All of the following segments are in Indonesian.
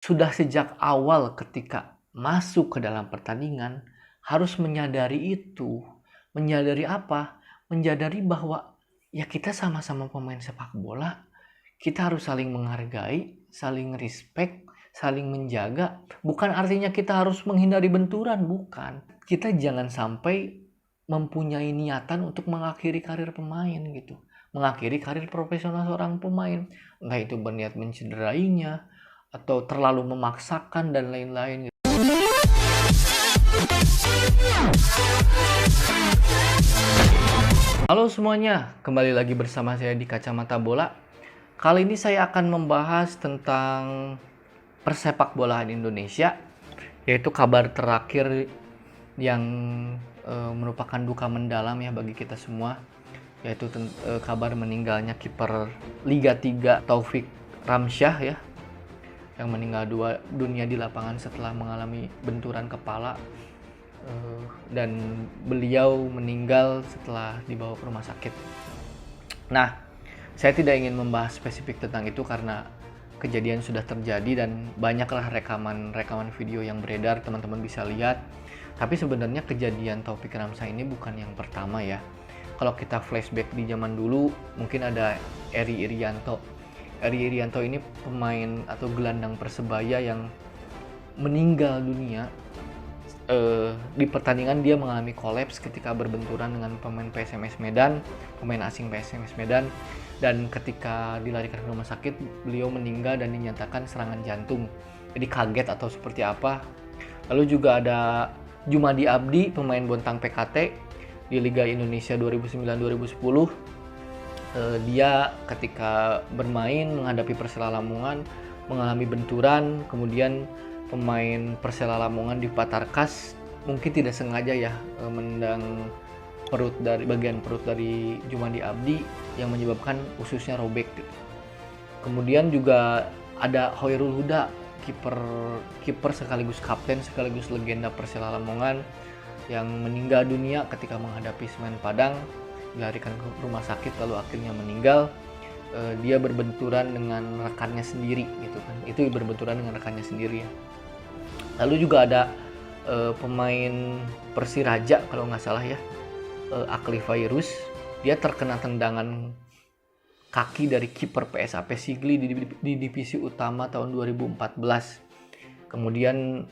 Sudah sejak awal ketika masuk ke dalam pertandingan harus menyadari itu. Menyadari apa? Menyadari bahwa ya kita sama-sama pemain sepak bola, kita harus saling menghargai, saling respect, saling menjaga. Bukan artinya kita harus menghindari benturan, bukan. Kita jangan sampai mempunyai niatan untuk mengakhiri karir pemain gitu. Mengakhiri karir profesional seorang pemain. Entah itu berniat mencederainya, atau terlalu memaksakan dan lain-lain. Halo semuanya, kembali lagi bersama saya di Kacamata Bola. Kali ini saya akan membahas tentang persepak bolaan Indonesia, yaitu kabar terakhir yang merupakan duka mendalam ya bagi kita semua, yaitu kabar meninggalnya kiper Liga 3 Taufik Ramsyah ya, yang meninggal dunia di lapangan setelah mengalami benturan kepala, dan beliau meninggal setelah dibawa ke rumah sakit. Nah, saya tidak ingin membahas spesifik tentang itu karena kejadian sudah terjadi dan banyaklah rekaman video yang beredar, teman-teman bisa lihat. Tapi sebenarnya kejadian Taufik Ramsyah ini bukan yang pertama ya. Kalau kita flashback di zaman dulu, mungkin ada Eri Irianto. Eri Irianto ini pemain atau gelandang Persebaya yang meninggal dunia. Di pertandingan dia mengalami kolaps ketika berbenturan dengan pemain PSMS Medan, pemain asing PSMS Medan, dan ketika dilarikan ke rumah sakit beliau meninggal dan dinyatakan serangan jantung. Jadi kaget atau seperti apa. Lalu juga ada Jumadi Abdi, pemain Bontang PKT di Liga Indonesia 2009-2010. Dia ketika bermain menghadapi Persela Lamongan mengalami benturan, kemudian pemain Persela Lamongan di Patarkas mungkin tidak sengaja ya menendang bagian perut dari Jumadi Abdi yang menyebabkan ususnya robek gitu. Kemudian juga ada Hoirul Huda, kiper sekaligus kapten sekaligus legenda Persela Lamongan yang meninggal dunia ketika menghadapi Semen Padang, dilarikan ke rumah sakit lalu akhirnya meninggal. Dia berbenturan dengan rekannya sendiri gitu kan. Itu berbenturan dengan rekannya sendiri ya. Lalu juga ada pemain Persiraja kalau nggak salah ya, Akli Fairuz. Dia terkena tendangan kaki dari kiper PSAP Sigli di divisi utama tahun 2014. Kemudian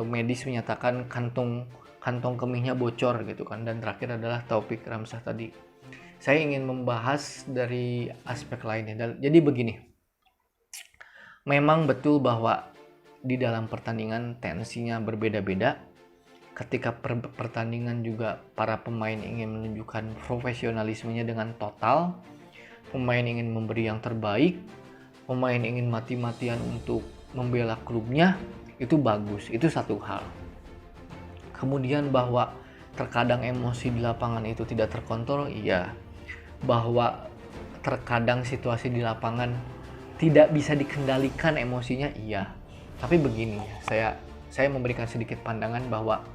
medis menyatakan kantong kemihnya bocor gitu kan. Dan terakhir adalah Taufik Ramsyah tadi. Saya ingin membahas dari aspek lainnya. Jadi begini, memang betul bahwa di dalam pertandingan tensinya berbeda-beda. Ketika pertandingan juga para pemain ingin menunjukkan profesionalismenya dengan total. Pemain ingin memberi yang terbaik. Pemain ingin mati-matian untuk membela klubnya. Itu bagus, itu satu hal. Kemudian bahwa terkadang emosi di lapangan itu tidak terkontrol, iya. Bahwa terkadang situasi di lapangan tidak bisa dikendalikan emosinya, iya. Tapi begini, saya memberikan sedikit pandangan bahwa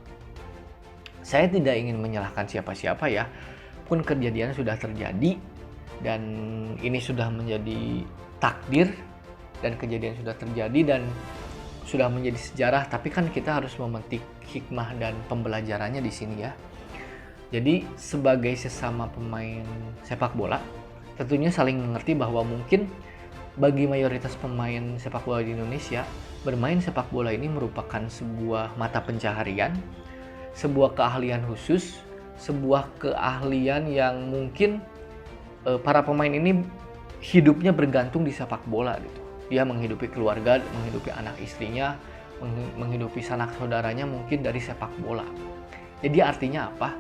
saya tidak ingin menyalahkan siapa-siapa ya. Pun kejadian sudah terjadi dan ini sudah menjadi takdir dan kejadian sudah terjadi dan sudah menjadi sejarah, tapi kan kita harus memetik hikmah dan pembelajarannya di sini ya. Jadi sebagai sesama pemain sepak bola, tentunya saling mengerti bahwa mungkin bagi mayoritas pemain sepak bola di Indonesia, bermain sepak bola ini merupakan sebuah mata pencaharian, sebuah keahlian khusus, sebuah keahlian yang mungkin para pemain ini hidupnya bergantung di sepak bola gitu. Dia menghidupi keluarga, menghidupi anak istrinya, menghidupi sanak saudaranya mungkin dari sepak bola. Jadi artinya apa?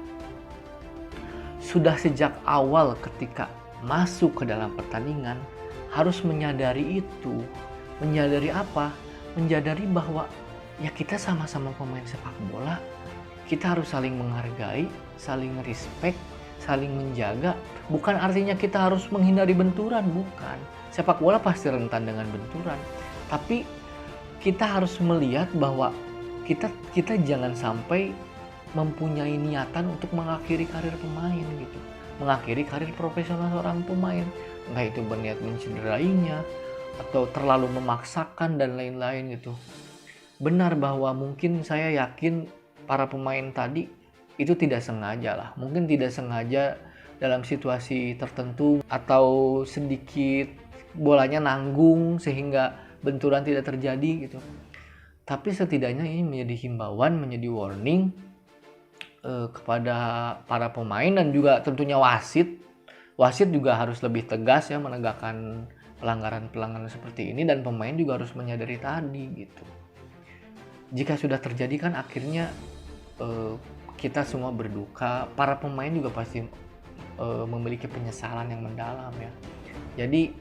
Sudah sejak awal ketika masuk ke dalam pertandingan harus menyadari itu. Menyadari apa? Menyadari bahwa ya kita sama-sama pemain sepak bola. Kita harus saling menghargai, saling respect, saling menjaga. Bukan artinya kita harus menghindari benturan, bukan. Sepak bola pasti rentan dengan benturan. Tapi kita harus melihat bahwa kita jangan sampai mempunyai niatan untuk mengakhiri karir pemain gitu. Mengakhiri karir profesional seorang pemain. Entah itu berniat mencederainya, atau terlalu memaksakan dan lain-lain gitu. Benar bahwa mungkin saya yakin para pemain tadi itu tidak sengaja lah. Mungkin tidak sengaja dalam situasi tertentu atau sedikit bolanya nanggung sehingga benturan tidak terjadi gitu. Tapi setidaknya ini menjadi himbauan, menjadi warning kepada para pemain dan juga tentunya wasit. Wasit juga harus lebih tegas ya menegakkan pelanggaran-pelanggaran seperti ini, dan pemain juga harus menyadari tadi gitu. Jika sudah terjadi kan akhirnya kita semua berduka, para pemain juga pasti memiliki penyesalan yang mendalam ya. Jadi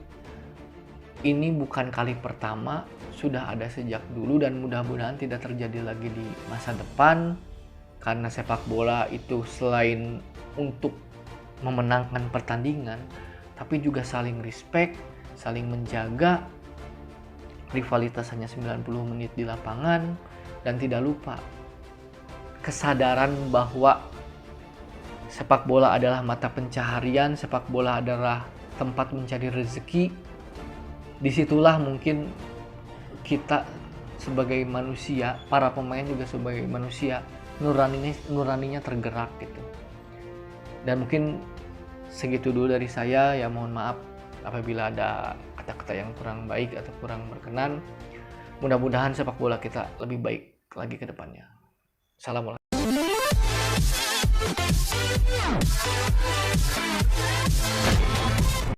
ini bukan kali pertama, sudah ada sejak dulu dan mudah-mudahan tidak terjadi lagi di masa depan, karena sepak bola itu selain untuk memenangkan pertandingan tapi juga saling respect, saling menjaga. Rivalitas hanya 90 menit di lapangan, dan tidak lupa kesadaran bahwa sepak bola adalah mata pencaharian, sepak bola adalah tempat mencari rezeki. Disitulah mungkin kita sebagai manusia, para pemain juga sebagai manusia, nuraninya tergerak gitu. Dan mungkin segitu dulu dari saya ya, mohon maaf apabila ada kata-kata yang kurang baik atau kurang berkenan. Mudah-mudahan sepak bola kita lebih baik lagi ke depannya. Assalamualaikum.